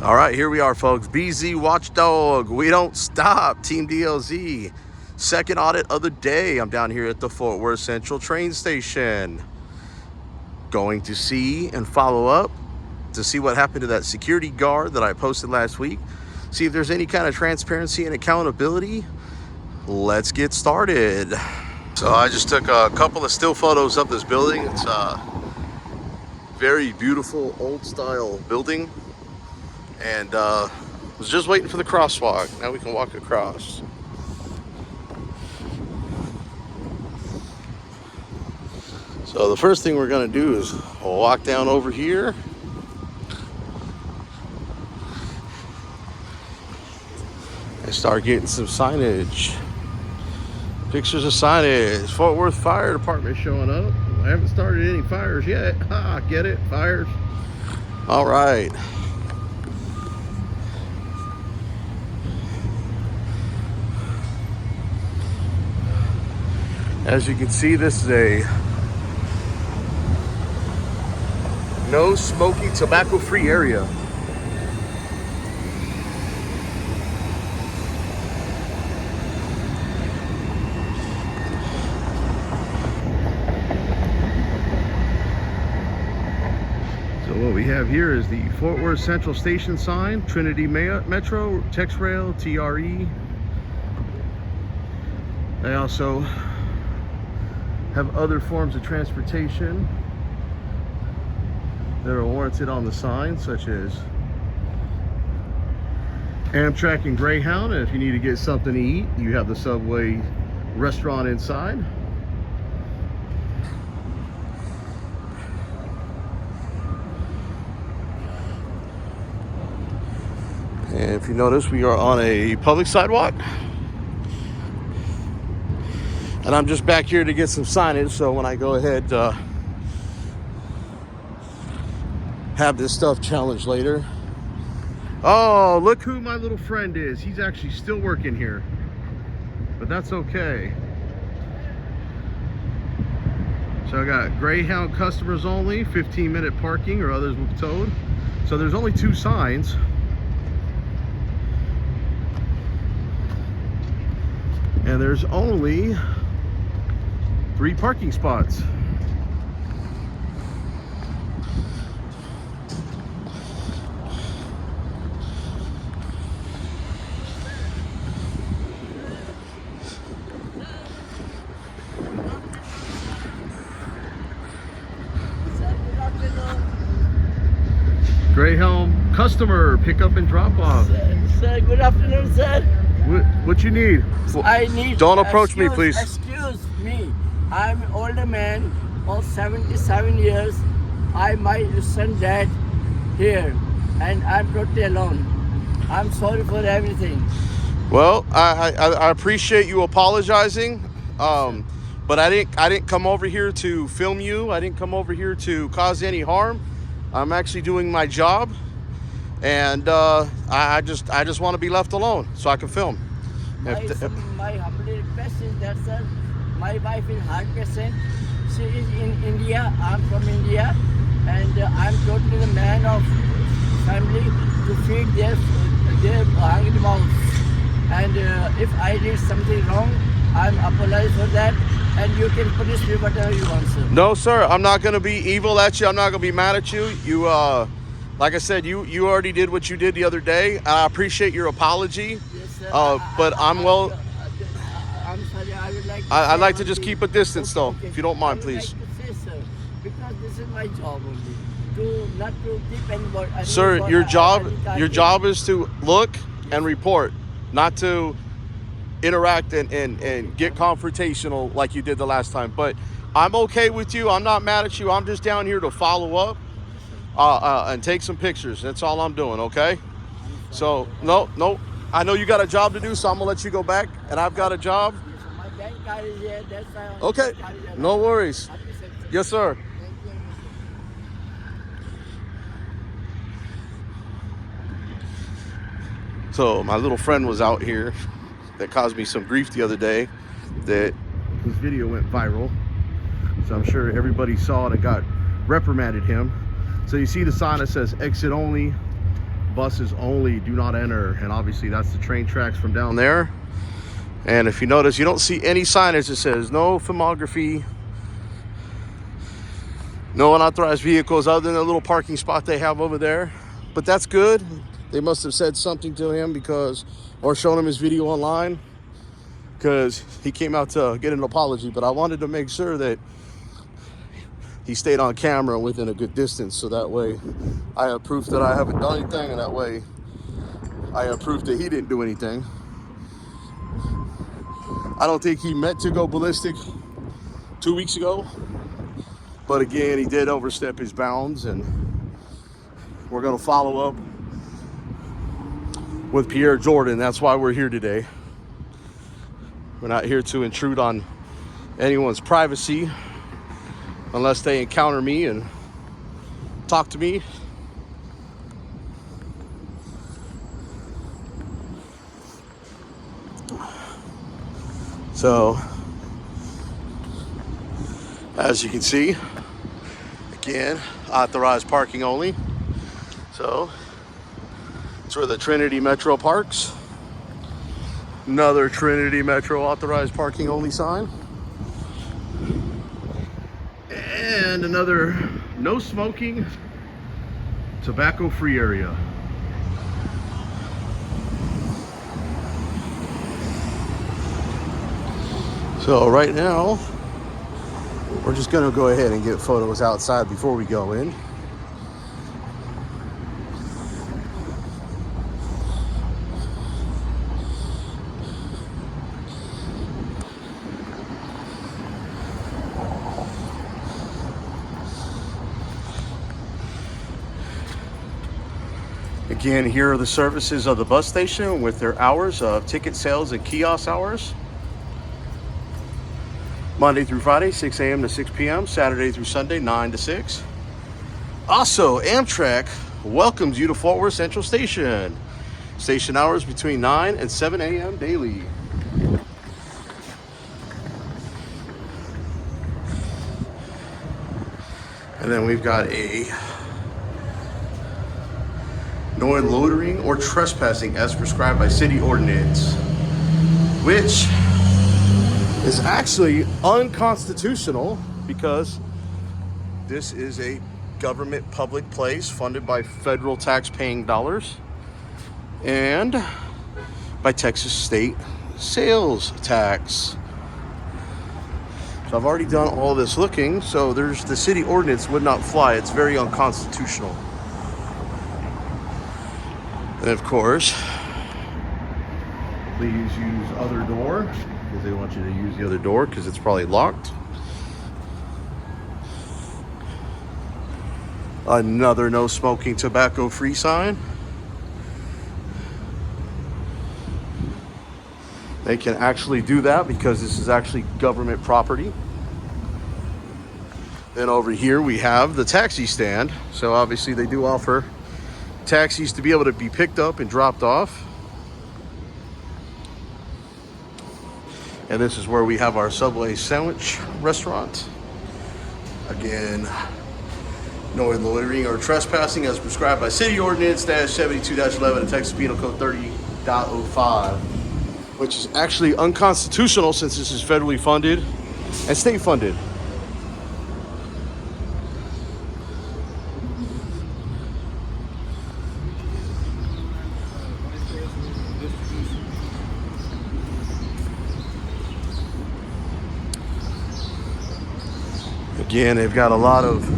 All right, here we are, folks. BZ Watchdog. We don't stop. Team DLZ. Second audit of the day. I'm down here at the Fort Worth Central train station. Going to see and follow up to see what happened to that security guard that I posted last week. See if there's any kind of transparency and accountability. Let's get started. So I just took a couple of still photos of this building. It's a very beautiful old style building. And was just waiting for the crosswalk. Now we can walk across. So the first thing we're gonna do is walk down over here. And start getting some signage. Pictures of signage. Fort Worth Fire Department showing up. I haven't started any fires yet. Ha, get it? Fires. All right. As you can see, this is a no smoking, tobacco-free area. So what we have here is the Fort Worth Central Station sign, Trinity Metro, TexRail, TRE. They also have other forms of transportation that are warranted on the sign, such as Amtrak and Greyhound. And if you need to get something to eat, you have the Subway restaurant inside. And if you notice, we are on a public sidewalk. And I'm just back here to get some signage, so when I go ahead have this stuff challenged later. Oh, look who my little friend is. He's actually still working here, but that's okay. So I got Greyhound customers only, 15-minute parking or others will be towed. So there's only 2 signs. And there's only 3 parking spots. Greyhound customer pickup and drop off. Sir, good afternoon, sir. What you need? I need. Don't approach me, please. Excuse me. I'm an older man of 77 years. My son died here, and I'm totally alone. I'm sorry for everything. Well, I appreciate you apologizing, but I didn't come over here to film you. I didn't come over here to cause any harm. I'm actually doing my job, and I just want to be left alone so I can film. My humble request is that, sir, my wife is heart patient. She is in India. I'm from India, and I'm totally the man of family to feed their hungry mouths. And if I did something wrong, I'm apologize for that. And you can punish me whatever you want, sir. No, sir. I'm not going to be evil at you. I'm not going to be mad at you. You, like I said, you already did what you did the other day. I appreciate your apology. Yes, sir. But I'm sorry. I would like. I'd like to just keep a distance, though, if you don't mind, please. I would like to say, sir, because this is my job only, not to keep anybody. Sir, your job is to look and report, not to interact and get confrontational like you did the last time. But I'm okay with you. I'm not mad at you. I'm just down here to follow up and take some pictures. That's all I'm doing, okay? So, no. I know you got a job to do, so I'm going to let you go back. And I've got a job. My bank card is here. That's why. Okay. No worries. Yes, sir. So my little friend was out here that caused me some grief the other day, that his video went viral. So I'm sure everybody saw it and got reprimanded him. So you see the sign that says exit only, buses only, do not enter. And obviously that's the train tracks from down there. And if you notice, you don't see any signage that says no filmography, no unauthorized vehicles, other than the little parking spot they have over there. But that's good. They must have said something to him or shown him his video online, because he came out to get an apology. But I wanted to make sure that he stayed on camera within a good distance, so that way I have proof that I haven't done anything, and that way I have proof that he didn't do anything. I don't think he meant to go ballistic 2 weeks ago, but again, he did overstep his bounds, and we're going to follow up with Pierre Jordan. That's why we're here today. We're not here to intrude on anyone's privacy unless they encounter me and talk to me. So, as you can see, again, authorized parking only. So, it's where the Trinity Metro parks. Another Trinity Metro authorized parking only sign. And another no smoking, tobacco free area. So right now, we're just gonna go ahead and get photos outside before we go in. Again, here are the services of the bus station with their hours of ticket sales and kiosk hours. Monday through Friday, 6 a.m. to 6 p.m. Saturday through Sunday, 9 to 6. Also, Amtrak welcomes you to Fort Worth Central Station. Station hours between 9 and 7 a.m. daily. And then we've got a no loitering or trespassing as prescribed by city ordinance, which is actually unconstitutional because this is a government public place funded by federal tax-paying dollars and by Texas state sales tax. So I've already done all this looking, so the city ordinance would not fly. It's very unconstitutional. And of course, please use other door, because they want you to use the other door because it's probably locked. Another no smoking tobacco free sign. They can actually do that because this is actually government property. Then over here we have the taxi stand. So obviously they do offer taxis to be able to be picked up and dropped off. And this is where we have our Subway sandwich restaurant. Again, no loitering or trespassing as prescribed by City Ordinance -72-11 of Texas Penal Code 30.05, which is actually unconstitutional since this is federally funded and state funded. Again, they've got a lot of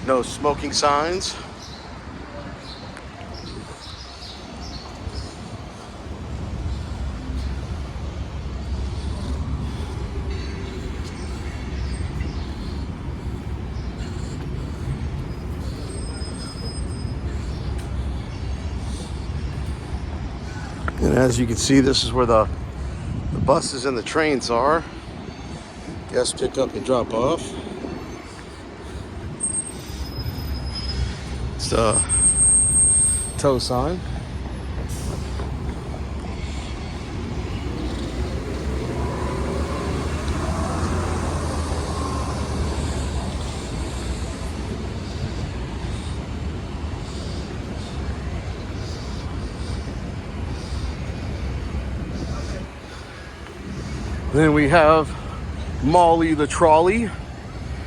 no smoking signs. And as you can see, this is where the buses and the trains are. Guests pick up and drop off. It's the tow sign. Then we have Molly the trolley.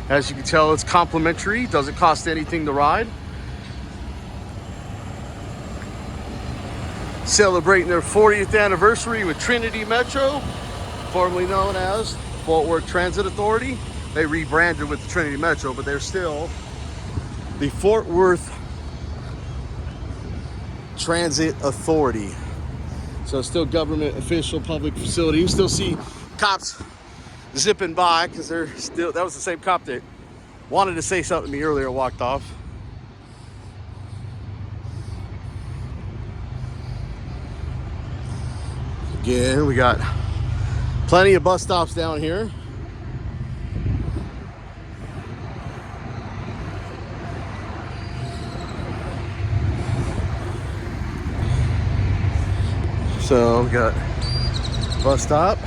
As you can tell, it's complimentary. Doesn't cost anything to ride. Celebrating their 40th anniversary with Trinity Metro, formerly known as Fort Worth Transit Authority. They rebranded with the Trinity Metro, but they're still the Fort Worth Transit Authority. So still government official public facility. You still see cops zipping by because they're still, that was the same cop that wanted to say something to me earlier, walked off. Again, we got plenty of bus stops down here. So we got bus stop.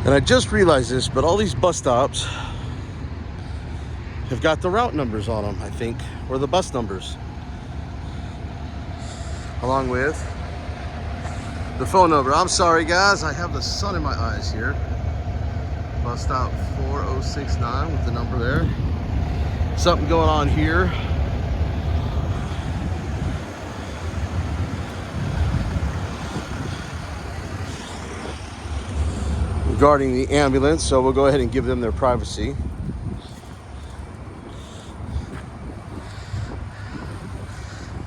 And I just realized this, but all these bus stops have got the route numbers on them, I think, or the bus numbers. Along with the phone number. I'm sorry guys, I have the sun in my eyes here. Bus stop 4069 with the number there. Something going on here. Regarding the ambulance, so we'll go ahead and give them their privacy.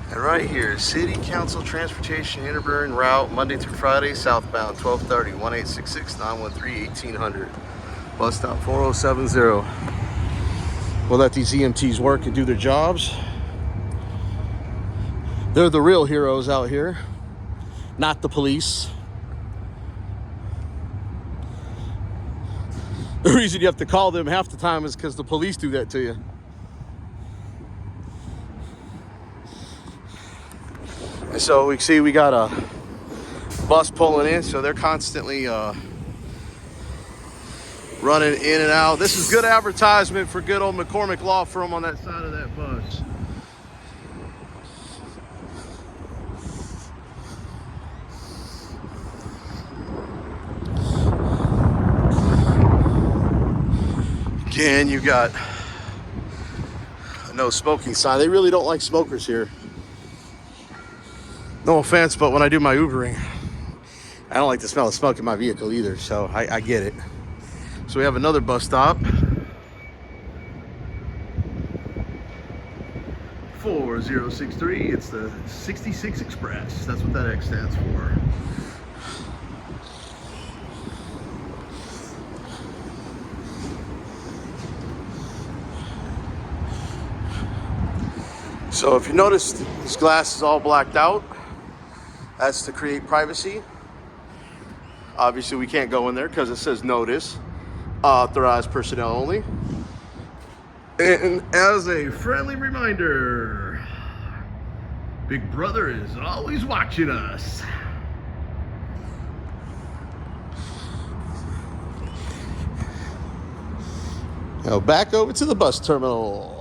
And right here, City Council Transportation Interburn route, Monday through Friday, southbound 1230, 1-866-913-1800. Bus stop 4070. We'll let these EMTs work and do their jobs. They're the real heroes out here, not the police. The reason you have to call them half the time is because the police do that to you. And so we see we got a bus pulling in, so they're constantly running in and out. This is good advertisement for good old McCormick Law Firm on that side of that bus. Again, you got a no smoking sign. They really don't like smokers here. No offense, but when I do my Ubering, I don't like the smell of smoke in my vehicle either, so I get it. So we have another bus stop. 4063, it's the 66 Express. That's what that X stands for. So if you notice, this glass is all blacked out. That's to create privacy. Obviously we can't go in there because it says notice, authorized personnel only. And as a friendly reminder, Big Brother is always watching us. Now back over to the bus terminal.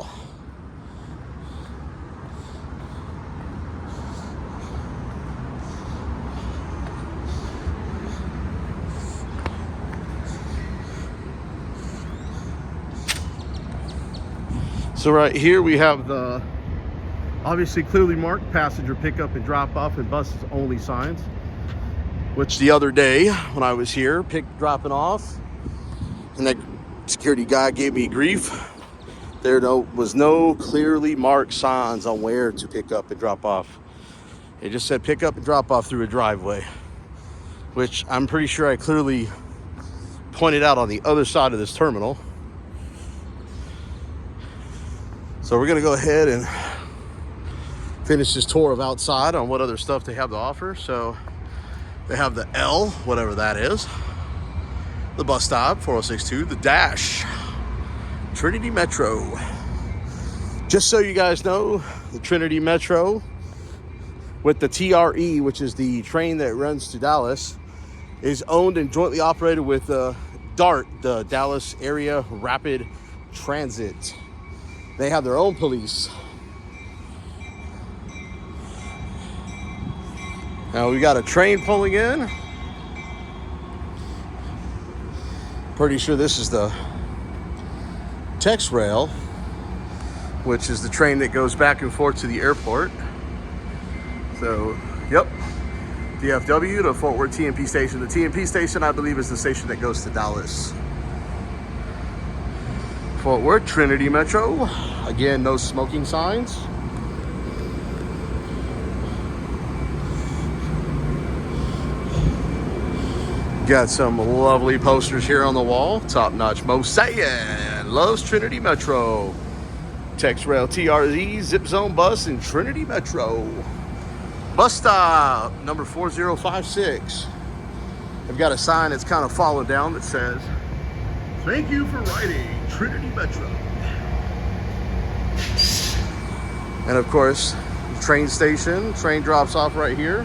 So right here we have the obviously clearly marked passenger pickup and drop off and bus only signs, which the other day when I was here dropping off and that security guy gave me grief. There was no clearly marked signs on where to pick up and drop off. It just said pick up and drop off through a driveway, which I'm pretty sure I clearly pointed out on the other side of this terminal. So we're gonna go ahead and finish this tour of outside on what other stuff they have to offer. So they have the L, whatever that is, the bus stop, 4062, the Dash, Trinity Metro. Just so you guys know, the Trinity Metro with the TRE, which is the train that runs to Dallas, is owned and jointly operated with DART, the Dallas Area Rapid Transit. They have their own police. Now we got a train pulling in. Pretty sure this is the Tex Rail, which is the train that goes back and forth to the airport. So, yep, DFW to Fort Worth TMP station. The TMP station, I believe, is the station that goes to Dallas. Fort Worth, Trinity Metro. Again, no smoking signs. Got some lovely posters here on the wall. Top-notch Mo Sayan loves Trinity Metro. Tex Rail TRZ, Zip Zone Bus, and Trinity Metro. Bus stop, number 4056. They've got a sign that's kind of fallen down that says, "Thank you for riding Trinity Metro." And of course, train station. Train drops off right here.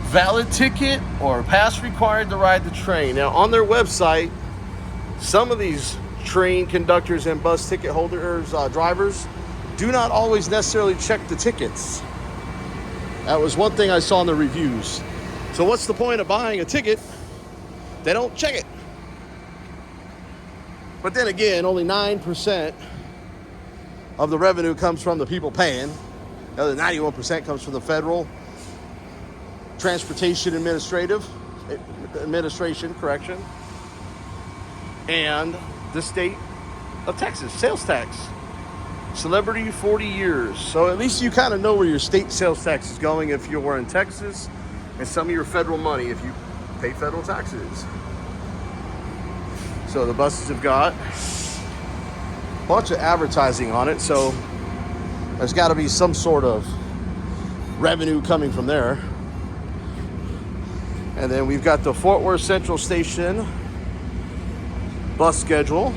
Valid ticket or pass required to ride the train. Now, on their website, some of these train conductors and bus ticket holders, drivers, do not always necessarily check the tickets. That was one thing I saw in the reviews. So what's the point of buying a ticket? They don't check it. But then again, only 9% of the revenue comes from the people paying. The other 91% comes from the federal transportation administration, and the state of Texas, sales tax. Celebrity 40 years. So at least you kind of know where your state sales tax is going if you were in Texas, and some of your federal money if you pay federal taxes. So the buses have got a bunch of advertising on it, so there's got to be some sort of revenue coming from there. And then we've got the Fort Worth Central Station bus schedule.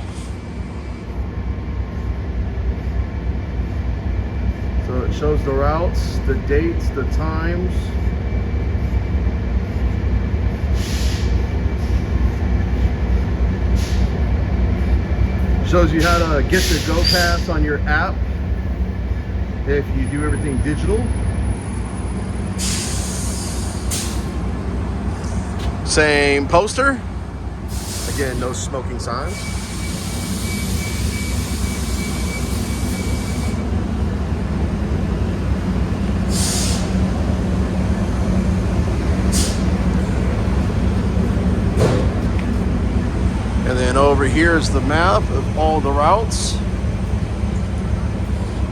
So it shows the routes, the dates, the times. Shows you how to get the Go Pass on your app if you do everything digital. Same poster. Again, no smoking signs. And then over here is the map of all the routes.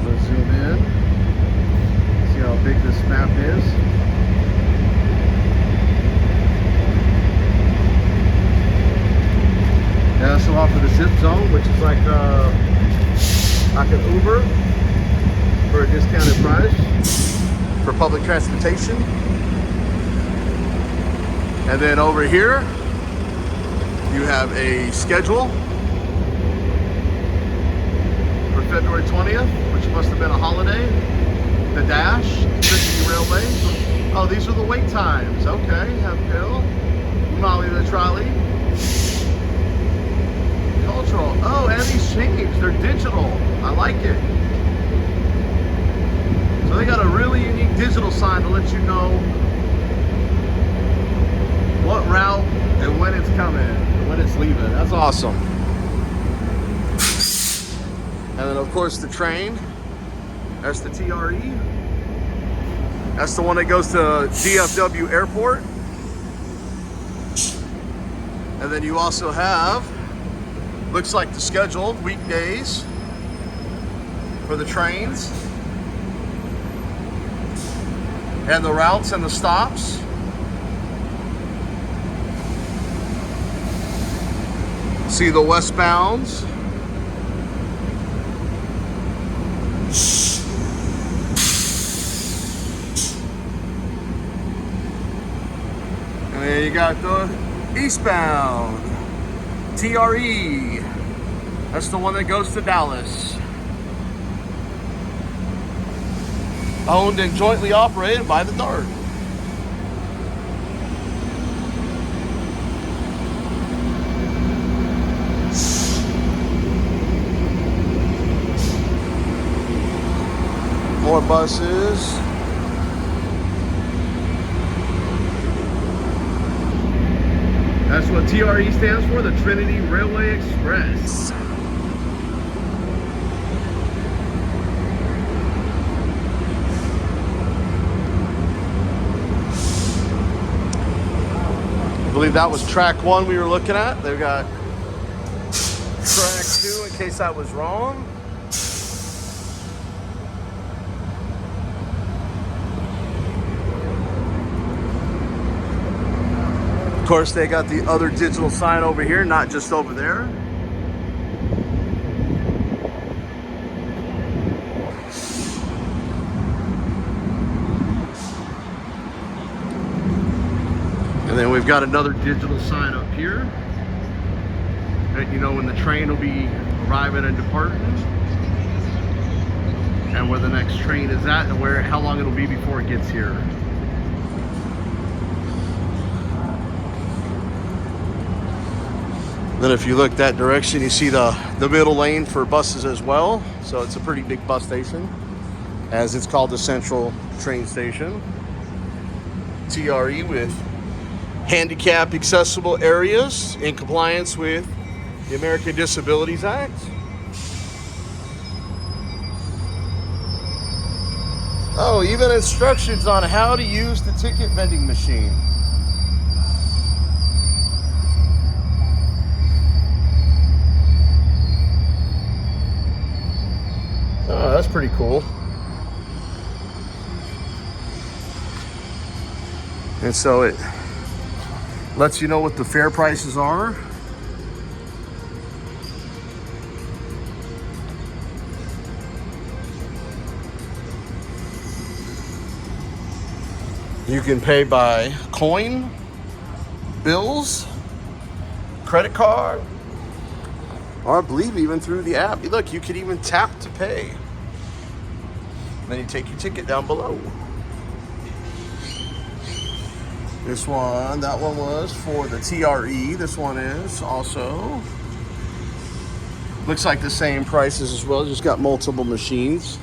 Let's zoom in. See how big this map is. They also offer the Zip Zone, which is like an Uber for a discounted price for public transportation. And then over here, you have a schedule for February 20th, which must have been a holiday. The Dash, Trinity Railway. Oh, these are the wait times. Okay, have Bill, Molly the Trolley. Cultural. Oh, and these changed. They're digital. I like it. So they got a really unique digital sign to let you know what route and when it's coming, and when it's leaving. That's awesome. And then of course the train. That's the TRE. That's the one that goes to DFW Airport. And then you also have, looks like the scheduled weekdays for the trains and the routes and the stops. See the westbounds. And then you got the eastbound TRE. That's the one that goes to Dallas. Owned and jointly operated by the Dart. More buses. That's what TRE stands for, the Trinity Railway Express. I believe that was track 1 we were looking at. They've got track 2 in case I was wrong. Of course, they got the other digital sign over here, not just over there. And then we've got another digital sign up here. Let you know when the train will be arriving and departing, and where the next train is at, and how long it'll be before it gets here. Then if you look that direction, you see the middle lane for buses as well. So it's a pretty big bus station, as it's called the Central Train Station. TRE with handicap accessible areas in compliance with the American Disabilities Act. Oh, even instructions on how to use the ticket vending machine. Oh, that's pretty cool. And so it lets you know what the fare prices are. You can pay by coin, bills, credit card, or I believe even through the app. Look, you could even tap to pay. And then you take your ticket down below. This one, that one was for the TRE. This one is also. Looks like the same prices as well, just got multiple machines.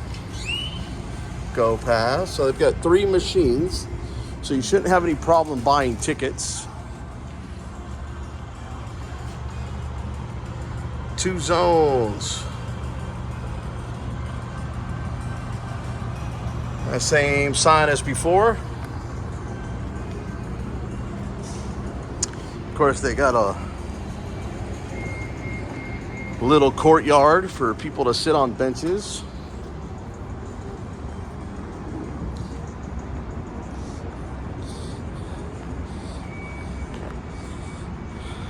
Go past. So they've got 3 machines. So you shouldn't have any problem buying tickets. 2 zones. The same sign as before. Of course, they got a little courtyard for people to sit on benches.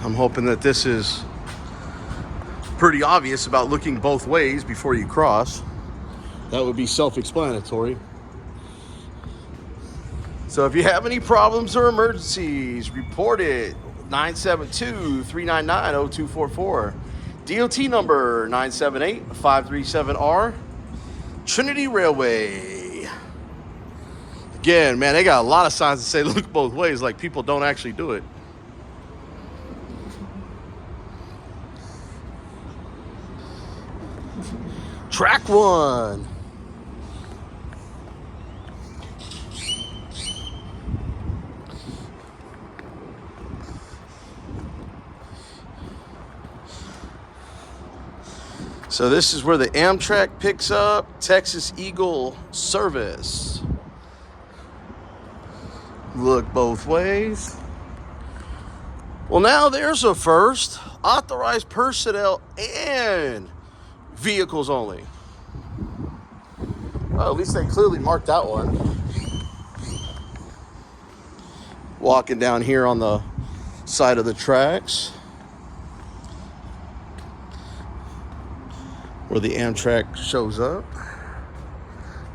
I'm hoping that this is pretty obvious about looking both ways before you cross. That would be self-explanatory. So if you have any problems or emergencies, report it. 972-399-0244. DOT number 978-537R. Trinity Railway. Again, man, they got a lot of signs that say look both ways, like people don't actually do it. Track 1. So this is where the Amtrak picks up Texas Eagle service. Look both ways. Well, now there's a first. Authorized personnel and vehicles only. Well, at least they clearly marked that one. Walking down here on the side of the tracks, where the Amtrak shows up.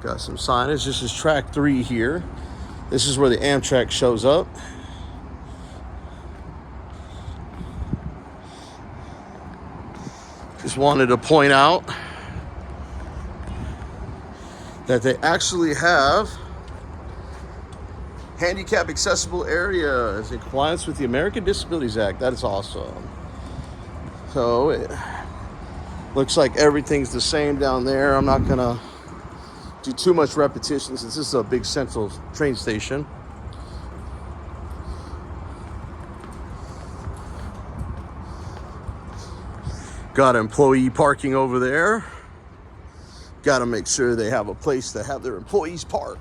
Got some signage. This is track 3 here. This is where the Amtrak shows up. Just wanted to point out that they actually have handicap accessible areas in compliance with the American Disabilities Act. That is awesome. So it looks like everything's the same down there. I'm not gonna do too much repetition since this is a big central train station. Got employee parking over there. Got to make sure they have a place to have their employees park.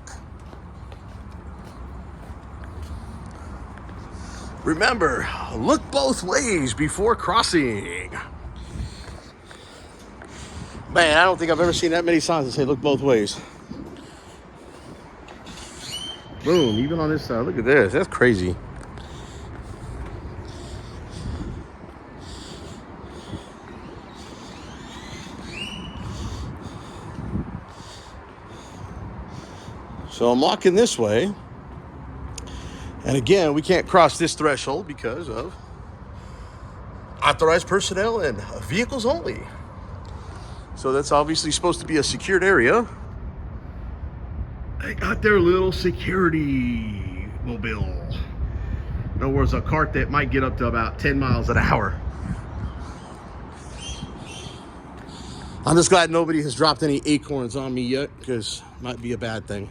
Remember, look both ways before crossing. Man, I don't think I've ever seen that many signs that say look both ways. Boom, even on this side. Look at this. That's crazy. So I'm walking this way. And again, we can't cross this threshold because of authorized personnel and vehicles only. So that's obviously supposed to be a secured area. They got their little security mobile. In other words, a cart that might get up to about 10 miles an hour. I'm just glad nobody has dropped any acorns on me yet, because it might be a bad thing.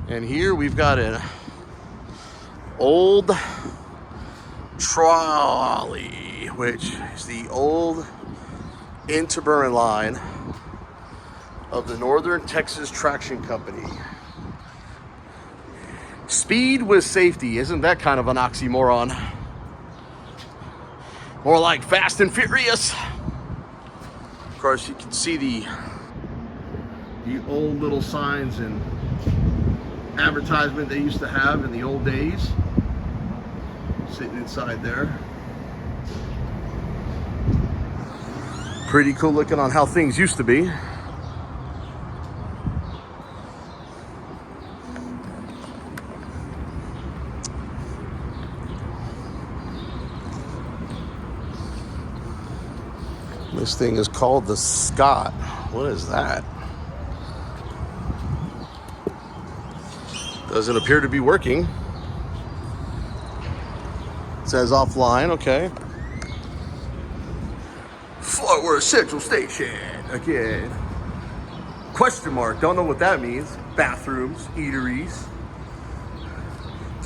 And here we've got an old trolley, which is the old Interburn line of the Northern Texas Traction Company. Speed with safety, isn't that kind of an oxymoron? More like Fast and Furious. Of course, you can see the old little signs and advertisement they used to have in the old days sitting inside there. Pretty cool looking on how things used to be. This thing is called the Scott. What is that? Doesn't appear to be working. It says offline, okay. Fort Worth Central Station, again. Question mark, don't know what that means. Bathrooms, eateries.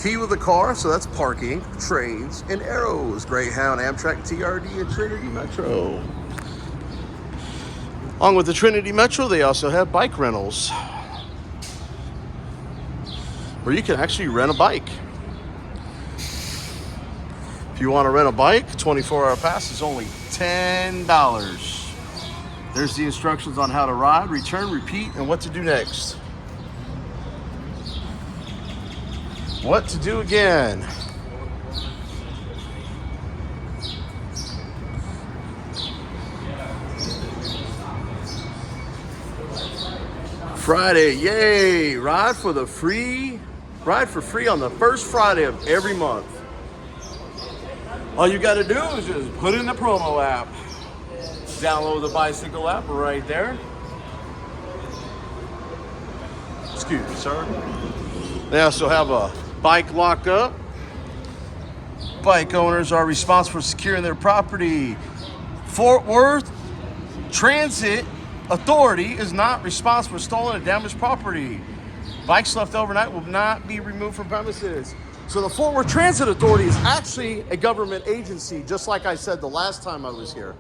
Key with the car, so that's parking, trains, and arrows. Greyhound, Amtrak, TRD, and Trinity Metro. Along with the Trinity Metro, they also have bike rentals, where you can actually rent a bike. If you want to rent a bike, 24-hour pass is only $10. There's the instructions on how to ride, return, repeat, and what to do next. What to do again. Friday, yay! Ride for free on the first Friday of every month. All you got to do is just put in the promo app. Download the bicycle app right there. Excuse me, sir. They also have a bike lockup. Bike owners are responsible for securing their property. Fort Worth Transit Authority is not responsible for stolen or damaged property. Bikes left overnight will not be removed from premises. So the Fort Worth Transit Authority is actually a government agency, just like I said the last time I was here.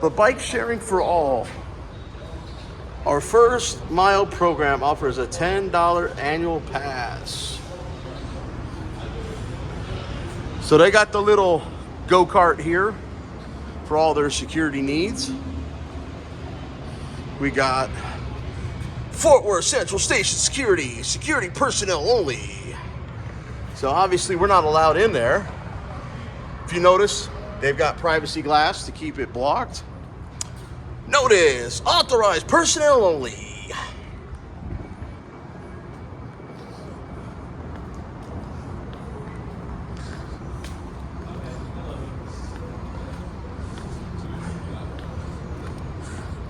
But Bike Sharing for All, our first mile program, offers a $10 annual pass. So they got the little go-kart here for all their security needs. We got Fort Worth Central Station security personnel only. So obviously we're not allowed in there. If you notice, they've got privacy glass to keep it blocked. Notice, authorized personnel only.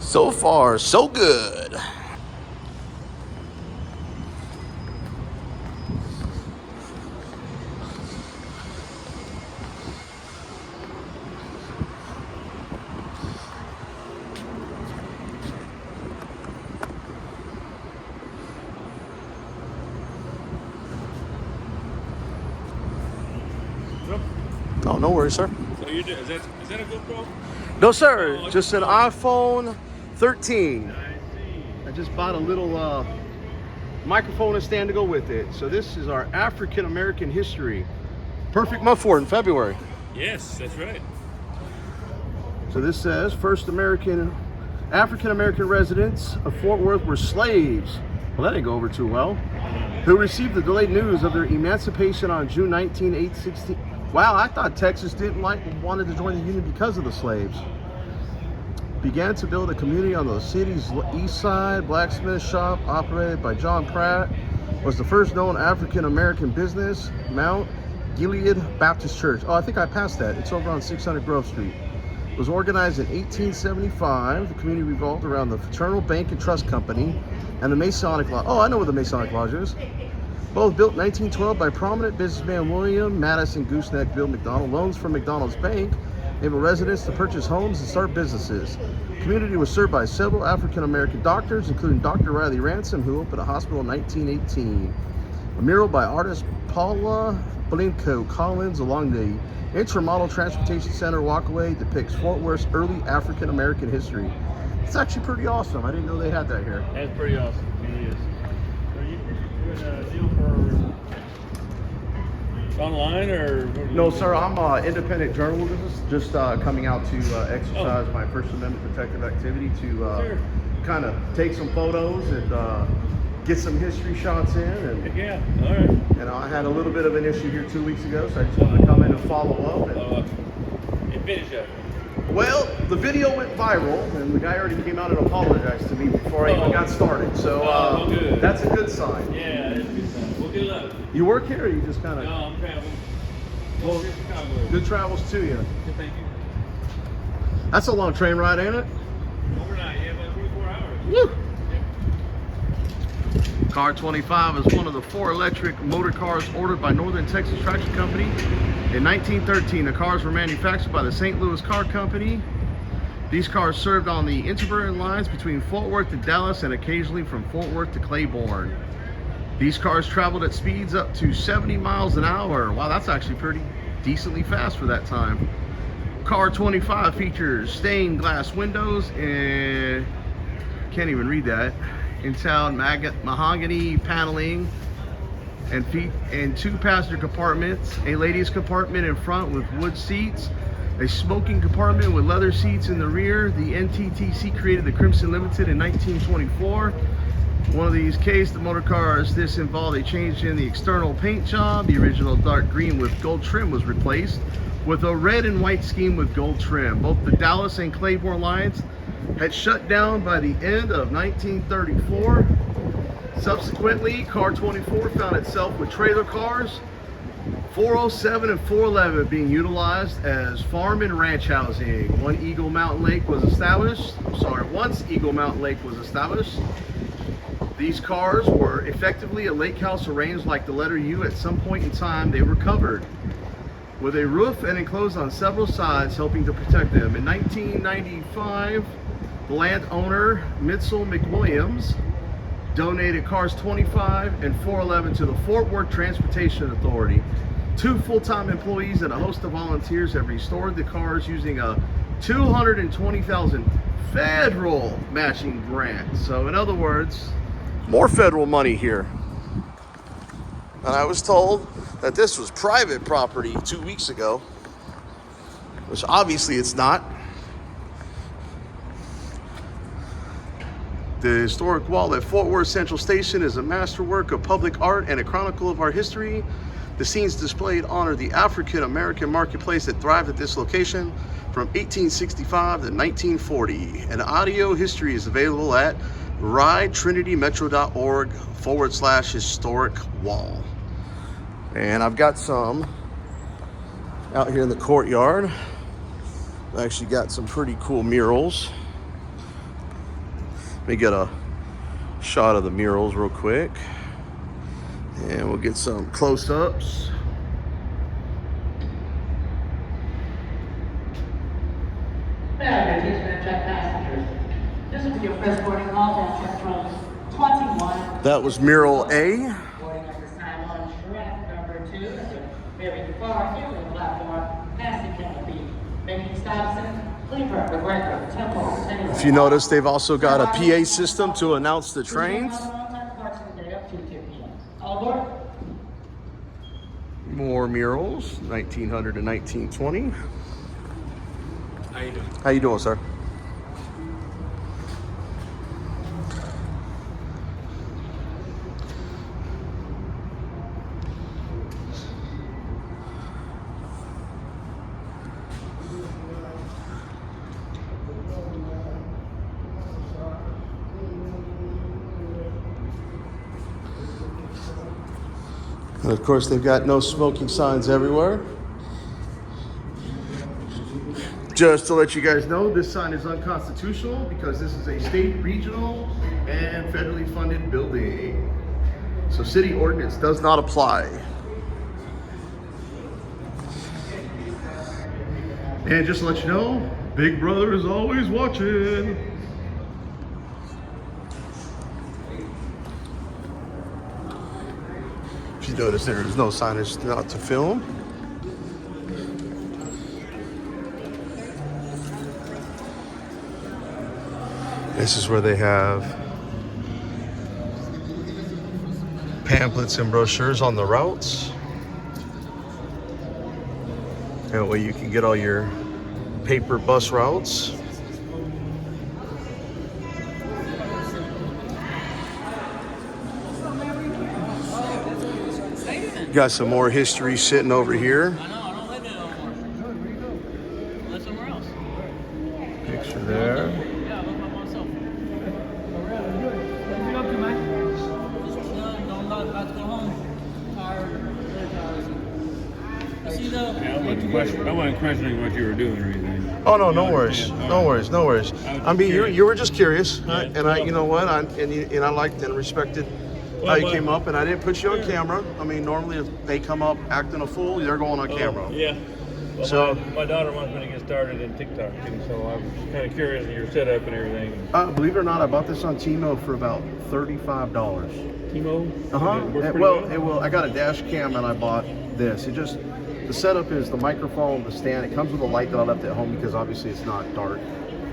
So far, so good. Oh, no worries, sir. So Is that a GoPro? No, sir. Oh, Just an iPhone 13. I see. I just bought a little microphone and stand to go with it. So this is our African American history. Perfect month for it in February. Yes, that's right. So this says first African American residents of Fort Worth were slaves. Well, that didn't go over too well. Who received the delayed news of their emancipation on June 19, 1860. Wow, I thought Texas wanted to join the Union because of the slaves. Began to build a community on the city's east side. Blacksmith shop operated by John Pratt was the first known African American business. Mount Gilead Baptist Church. Oh, I think I passed that. It's over on 600 Grove Street. It was organized in 1875. The community revolved around the Fraternal Bank and Trust Company and the Masonic Lodge. Oh, I know where the Masonic Lodge is. Both built in 1912 by prominent businessman William Madison Gooseneck Bill McDonald. Loans from McDonald's Bank enabled residents to purchase homes and start businesses. The community was served by several African American doctors, including Dr. Riley Ransom, who opened a hospital in 1918. A mural by artist Paula Blinko Collins along the Intermodal Transportation Center walkway depicts Fort Worth's early African American history. It's actually pretty awesome. I didn't know they had that here. That's pretty awesome. It really is. So you doing a deal for online or? No, sir. I'm an independent journalist, just coming out to exercise my First Amendment protected activity to kind of take some photos and get some history shots in. And yeah, all right. You know, I had a little bit of an issue here 2 weeks ago, so I just wanted to come in and follow up. And finish up. Well, the video went viral, and the guy already came out and apologized to me before I even got started. So good. That's a good sign. Yeah, that's a good sign. Well, good luck. You work here, or you just kind of? No, I'm traveling. Well, good travels to you. Thank you. That's a long train ride, ain't it? Overnight, yeah, about 24 hours. Woo! Car 25 is one of the 4 electric motor cars ordered by Northern Texas Traction Company. In 1913, the cars were manufactured by the St. Louis Car Company. These cars served on the interurban lines between Fort Worth to Dallas and occasionally from Fort Worth to Claiborne. These cars traveled at speeds up to 70 miles an hour. Wow, that's actually pretty decently fast for that time. Car 25 features stained glass windows and can't even read that. In-town mahogany paneling and 2 passenger compartments, a ladies compartment in front with wood seats, a smoking compartment with leather seats in the rear. The NTTC created the Crimson Limited in 1924. One of these cased the motor cars. This involved a change in the external paint job. The original dark green with gold trim was replaced with a red and white scheme with gold trim. Both the Dallas and Claiborne lines had shut down by the end of 1934. Subsequently, car 24 found itself with trailer cars 407 and 411 being utilized as farm and ranch housing. Once Eagle Mountain Lake was established, these cars were effectively a lake house arranged like the letter U. At some point in time, they were covered with a roof and enclosed on several sides, helping to protect them. In 1995, the landowner, Mitchell McWilliams, donated cars 25 and 411 to the Fort Worth Transportation Authority. 2 full-time employees and a host of volunteers have restored the cars using a $220,000 federal matching grant. So in other words, more federal money here. And I was told that this was private property 2 weeks ago, which obviously it's not. The historic wall at Fort Worth Central Station is a masterwork of public art and a chronicle of our history. The scenes displayed honor the African American marketplace that thrived at this location from 1865 to 1940. An audio history is available at ridetrinitymetro.org/historic wall. And I've got some out here in the courtyard. I actually got some pretty cool murals. Let me get a shot of the murals real quick. And we'll get some close-ups. May I have your attention and check passengers? This will be your first boarding call on check from 21. That was mural A. Boarding at this time on track number 2 at the very far end of the platform, past the canopy. If you notice, they've also got a PA system to announce the trains. More murals, 1900 to 1920. How you doing? How you doing, sir? And of course, they've got no smoking signs everywhere. Just to let you guys know, this sign is unconstitutional because this is a state, regional, and federally funded building. So city ordinance does not apply. And just to let you know, Big Brother is always watching. If you notice, there is no signage not to film. This is where they have pamphlets and brochures on the routes. That way you can get all your paper bus routes. Got some more history sitting over here. I know, I don't live there no more. I live somewhere else. Picture there. Yeah, I live by myself. Just chilling, don't know, about to go home. Tired, really tired. I see the. I wasn't questioning what you were doing or anything. Oh no, no worries, no worries, no worries. I mean, you were just curious, right? And you know what, I liked and respected how you came up, and I didn't put you on camera. I mean, normally if they come up acting a fool, they're going on camera. Yeah. Well, So- my daughter wants me to get started in TikTok too, so I was kind of curious of your setup and everything. Believe it or not, I bought this on Timo for about $35. Timo? I got a dash cam and I bought this. The setup is the microphone, the stand. It comes with a light that I left at home because obviously it's not dark.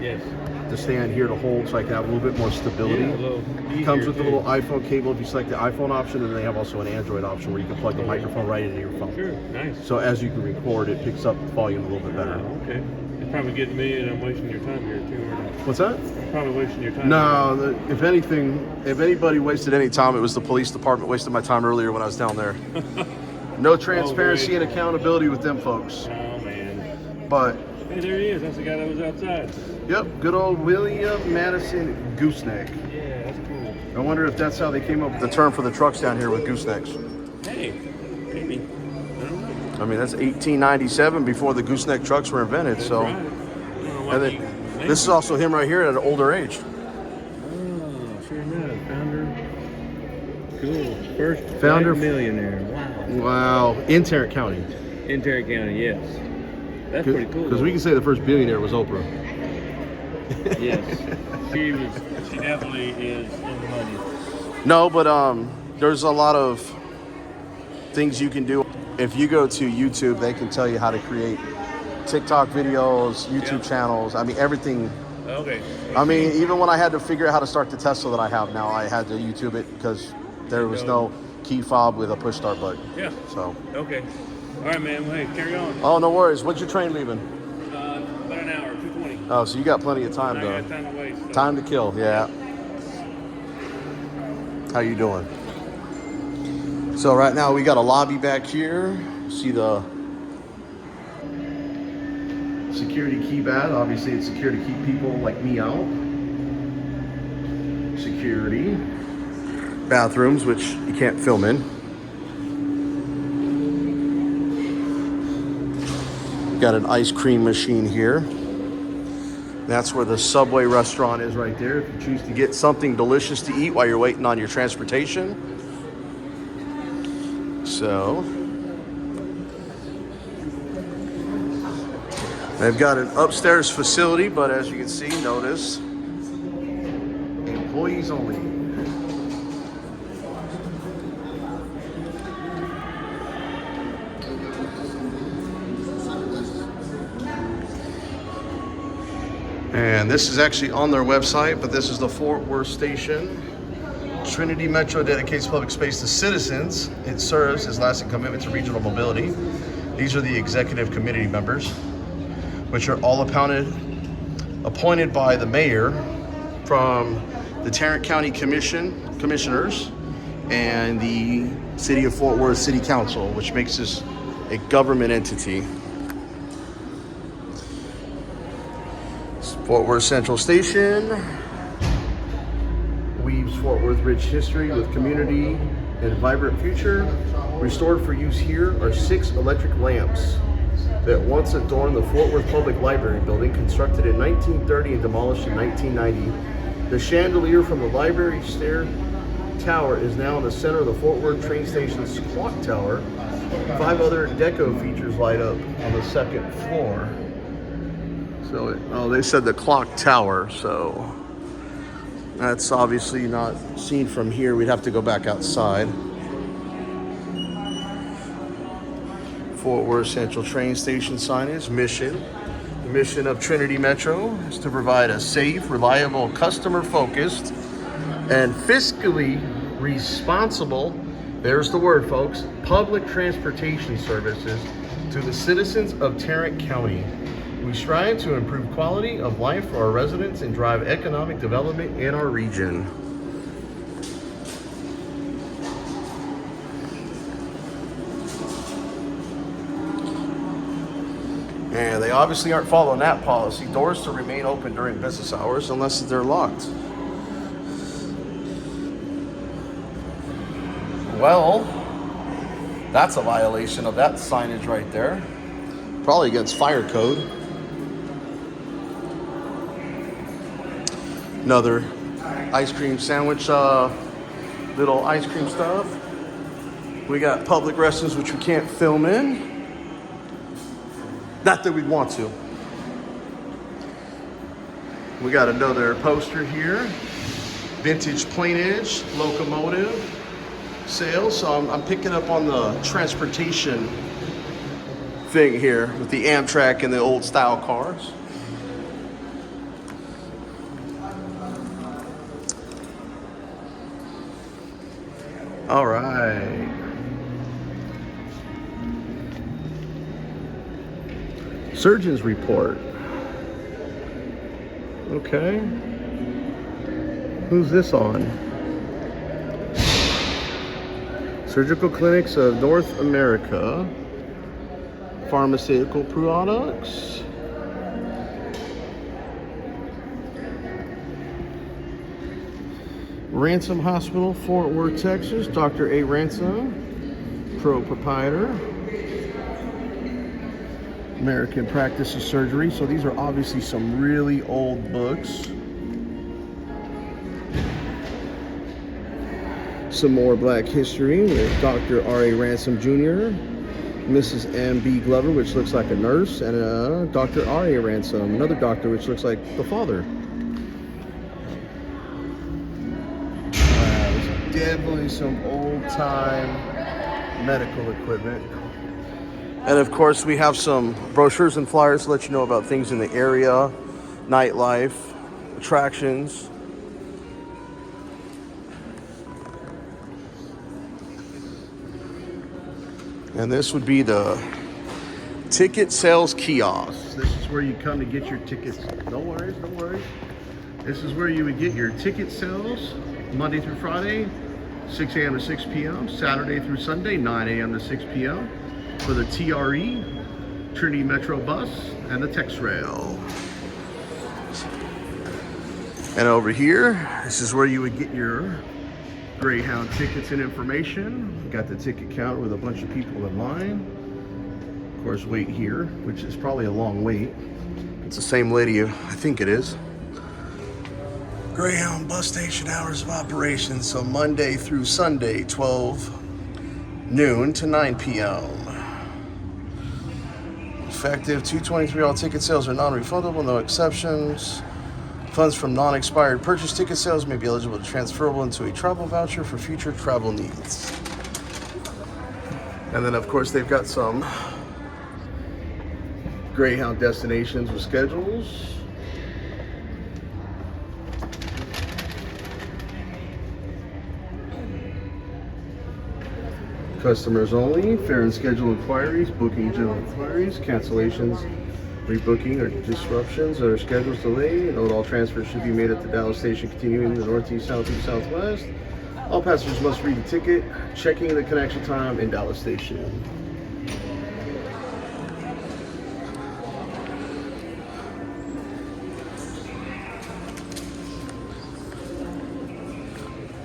Yes. The stand here to hold so I can have a little bit more stability. Yeah, a little Comes easier, with the too. little iPhone cable if you select the iPhone option, and they have also an Android option where you can plug the microphone right into your phone. Sure, nice. So as you can record, it picks up the volume a little bit better. Oh, okay. It's probably getting me and I'm wasting your time here too, aren't I? What's that? I'm probably wasting your time. No, if anything, if anybody wasted any time, it was the police department wasted my time earlier when I was down there. No transparency great. and accountability with them folks. Oh, man. But, Hey, there he is. That's the guy that was outside. yep, good old William Madison Gooseneck. Yeah, that's cool. I wonder if that's how they came up with the term for the trucks down here with goosenecks. Hey, maybe. I don't know. I mean, that's 1897 before the gooseneck trucks were invented, That's so. right. I don't know why And they- then, this is also him right here at an older age. Oh, sure enough. Founder. Cool. First Founder- black millionaire. Wow. Wow, in Tarrant County. In Tarrant County, yes. That's pretty cool. Because we can say the first billionaire was Oprah. Yes. She definitely is in the money. No, but there's a lot of things you can do. If you go to YouTube, they can tell you how to create TikTok videos, YouTube channels. I mean, everything. Okay. I mean, even when I had to figure out how to start the Tesla that I have now, I had to YouTube it because there was no key fob with a push start button. Yeah. So, Okay. All right, man. Well, hey, carry on. oh, no worries. When's your train leaving? About an hour, 2:20. Oh, so you got plenty of time, I though. got time to waste. So. Time to kill, yeah. How you doing? So right now we got a lobby back here. See the security keypad. Obviously it's secure to keep people like me out. Security. Bathrooms, which you can't film in. Got an ice cream machine here. That's where the Subway restaurant is right there. If you choose to get something delicious to eat while you're waiting on your transportation. So, they've got an upstairs facility, but as you can see, notice, employees only. And this is actually on their website, but this is the Fort Worth station. Trinity Metro dedicates public space to citizens. It serves as lasting commitment to regional mobility. These are the executive committee members, which are all appointed by the mayor from the Tarrant County Commissioners and the City of Fort Worth City Council, which makes this a government entity. Fort Worth Central Station weaves Fort Worth rich history with community and vibrant future. Restored for use here are 6 electric lamps that once adorned the Fort Worth Public Library building, constructed in 1930 and demolished in 1990. The chandelier from the library stair tower is now in the center of the Fort Worth train station's clock tower. 5 other deco features light up on the 2nd floor. So, they said the clock tower, so that's obviously not seen from here. We'd have to go back outside. Fort Worth Central train station signage mission. The mission of Trinity Metro is to provide a safe, reliable, customer-focused, and fiscally responsible, there's the word, folks, public transportation services to the citizens of Tarrant County. We strive to improve quality of life for our residents and drive economic development in our region. And they obviously aren't following that policy. Doors to remain open during business hours unless they're locked. Well, that's a violation of that signage right there. Probably against fire code. Another ice cream sandwich, little ice cream stuff. We got public restrooms, which we can't film in. Not that we'd want to. We got another poster here. Vintage plainage, locomotive sales. So I'm picking up on the transportation thing here with the Amtrak and the old style cars. All right. Surgeon's report. Okay. Who's this on? Surgical Clinics of North America. Pharmaceutical products. Ransom Hospital, Fort Worth, Texas. Dr. A. Ransom, proprietor. American Practice of Surgery. So these are obviously some really old books. Some more Black history with Dr. R.A. Ransom Jr., Mrs. M.B. Glover, which looks like a nurse, and Dr. R.A. Ransom, another doctor, which looks like the father. There's definitely some old-time medical equipment. And of course, we have some brochures and flyers to let you know about things in the area, nightlife, attractions. And this would be the ticket sales kiosk. This is where you come to get your tickets. No worries, no worries. This is where you would get your ticket sales Monday through Friday, 6 a.m. to 6 p.m. Saturday through Sunday, 9 a.m. to 6 p.m. for the TRE, Trinity Metro Bus, and the Tex Rail. And over here, this is where you would get your Greyhound tickets and information. Got the ticket counter with a bunch of people in line. Of course, wait here, which is probably a long wait. It's the same lady, I think it is. Greyhound bus station hours of operation. So Monday through Sunday, 12 noon to 9 p.m. Effective 2/23. All ticket sales are non-refundable, no exceptions. Funds from non-expired purchase ticket sales may be eligible to transferable into a travel voucher for future travel needs. And then, of course, they've got some Greyhound destinations with schedules. Customers only, fare and schedule inquiries, booking general inquiries, cancellations, rebooking or disruptions or schedules delayed. Note all transfers should be made at the Dallas station continuing the northeast, southeast, southwest. All passengers must read the ticket, checking the connection time in Dallas station.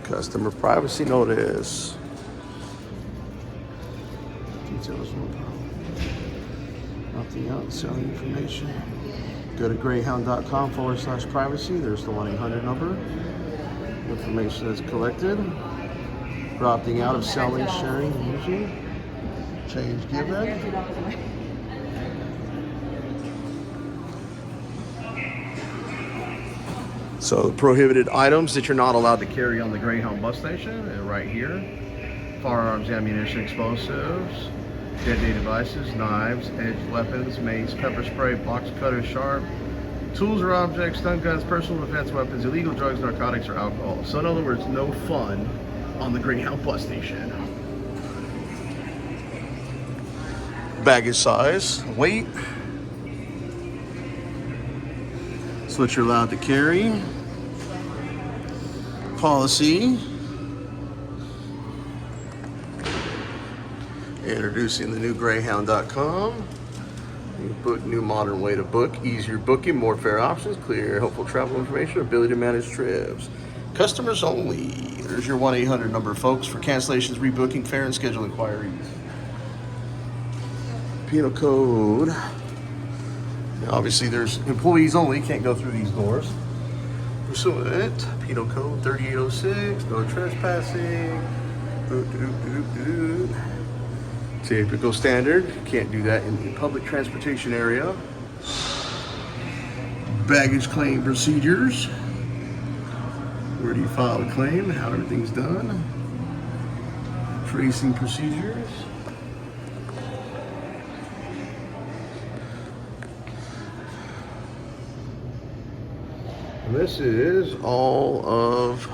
Customer privacy notice. Details no problem. Nothing else, selling information. Go to greyhound.com/privacy. There's the 1-800 number. Information is collected. For opting out of selling, sharing, using. Change given. So the prohibited items that you're not allowed to carry on the Greyhound bus station are right here. Firearms, ammunition, explosives, deadly devices, knives, edged weapons, mace, pepper spray, box cutters, sharp, tools or objects, stun guns, personal defense weapons, illegal drugs, narcotics, or alcohol. So in other words, no fun on the Greyhound bus station. Baggage size, weight. That's what you're allowed to carry. Policy. Introducing the new greyhound.com. New modern way to book, easier booking, more fare options, clear, helpful travel information, ability to manage trips. Customers only. There's your 1-800 number, folks, for cancellations, rebooking, fare, and schedule inquiries. Penal code. Now, obviously, there's employees only, can't go through these doors. Pursuant, Penal Code 3806, no trespassing. Typical standard, can't do that in the public transportation area. Baggage claim procedures. Where do you file a claim, how everything's done. Tracing procedures. And this is all of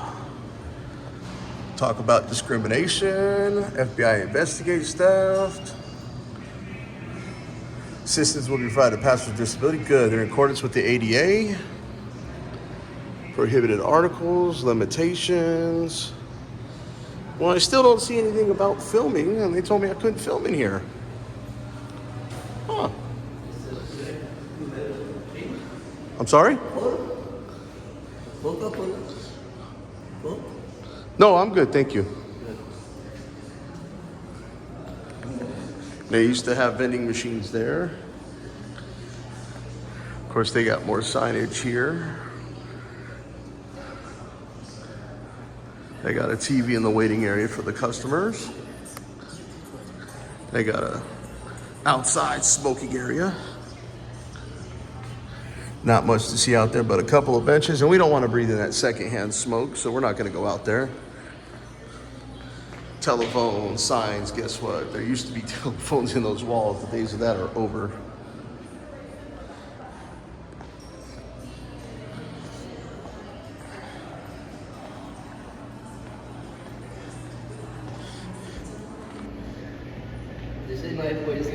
talk about discrimination, FBI investigative staff. Assistance will be provided to passengers with disability. Good, they're in accordance with the ADA. Prohibited articles, limitations. Well, I still don't see anything about filming, and they told me I couldn't film in here. Huh. I'm sorry? No, I'm good, thank you. They used to have vending machines there. Of course, they got more signage here. They got a TV in the waiting area for the customers. They got a outside smoking area. Not much to see out there, but a couple of benches, and we don't want to breathe in that secondhand smoke, so we're not going to go out there. Telephone signs, guess what? There used to be telephones in those walls. The days of that are over. This is my voice.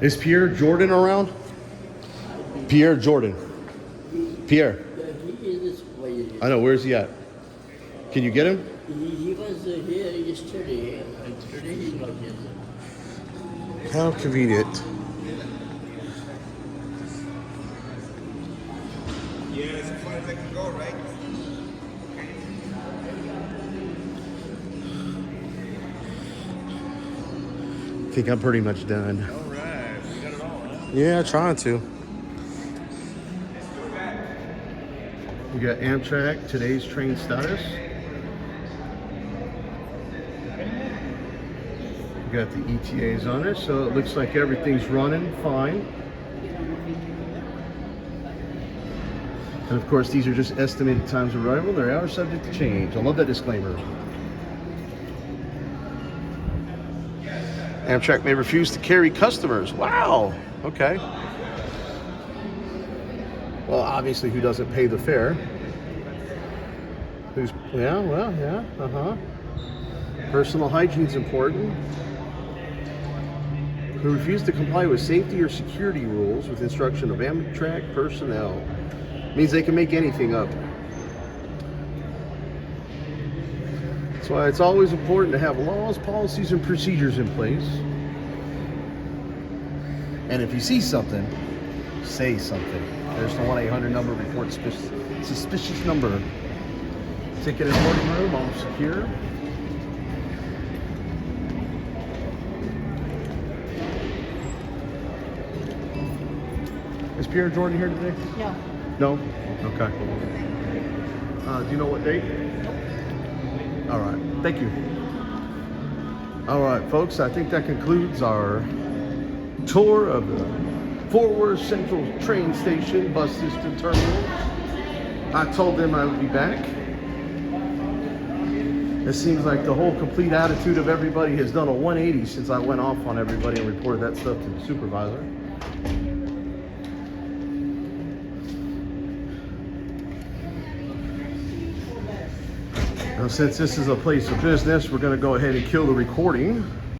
Is Pierre Jordan around? Pierre Jordan. Pierre. He is this. I know, where's he at? Can you get him? He was here yesterday, and today he's not here. How convenient. Yeah, as far as I can go, right? I think I'm pretty much done. All right, we got it all, huh? Yeah, trying to. We got Amtrak, today's train status. We got the ETAs on it, so it looks like everything's running fine. And of course, these are just estimated times of arrival. They are subject to change. I love that disclaimer. Amtrak may refuse to carry customers. Wow. Okay. Well, obviously, who doesn't pay the fare? Who's, yeah, well, yeah, Personal hygiene is important. Who refuse to comply with safety or security rules with instruction of Amtrak personnel. Means they can make anything up. That's why it's always important to have laws, policies, and procedures in place. And if you see something, say something. There's the 1-800 number, report suspicious number. Ticket and boarding room, all secure. Is Pierre Jordan here today? No. No? Okay. Do you know what date? All right. Thank you. All right, folks. I think that concludes our tour of the Fort Worth Central train station, bus system terminal. I told them I would be back. It seems like the whole complete attitude of everybody has done a 180 since I went off on everybody and reported that stuff to the supervisor. Now, since this is a place of business, we're going to go ahead and kill the recording.